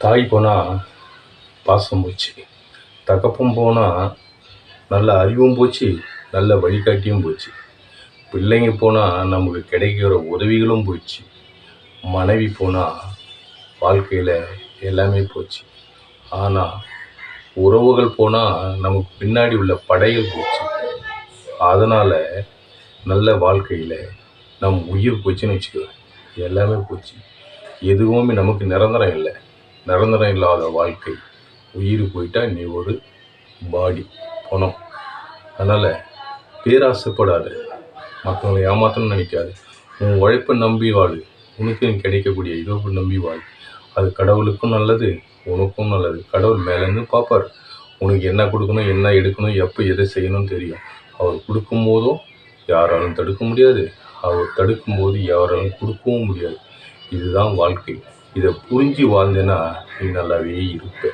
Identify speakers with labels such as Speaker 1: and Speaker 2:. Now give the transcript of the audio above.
Speaker 1: தாய் போனால் பாசம் போச்சு, தகப்பன் போனால் நல்ல அறிவும் போச்சு, நல்ல வழிகாட்டியும் போச்சு. பிள்ளைங்க போனால் நமக்கு கிடைக்கிற உதவிகளும் போச்சு. மனைவி போனால் வாழ்க்கையில் எல்லாமே போச்சு. ஆனால் உறவுகள் போனால் நமக்கு பின்னாடி உள்ள படைகள் போச்சு. அதனால் நல்ல வாழ்க்கையில் நம் உயிர் போச்சுன்னு வச்சுக்குவேன். எல்லாமே போச்சு. எதுவுமே நமக்கு நிரந்தரம் இல்லை. நிரந்தரம் இல்லாத வாழ்க்கை. உயிர் போயிட்டா நீ ஒரு பாடி, பணம். அதனால் பேராசைப்படாத, மற்றவங்களை ஏமாற்றணும்னு நினைக்காது. உன் உழைப்பை நம்பி வாழு. உனக்கு கிடைக்கக்கூடிய இதை நம்பி வாழு. அது கடவுளுக்கும் நல்லது, உனக்கும் நல்லது. கடவுள் மேலேருந்து பார்ப்பார். உனக்கு என்ன கொடுக்கணும், என்ன எடுக்கணும், எப்போ எதை செய்யணும்னு தெரியும். அவர் கொடுக்கும்போதும் யாராலும் தடுக்க முடியாது, அவர் தடுக்கும்போது யாராலும் கொடுக்கவும் முடியாது. இதுதான் வாழ்க்கை. இதை புரிஞ்சு வாழ்ந்தேன்னா நீ நல்லாவே இருப்ப.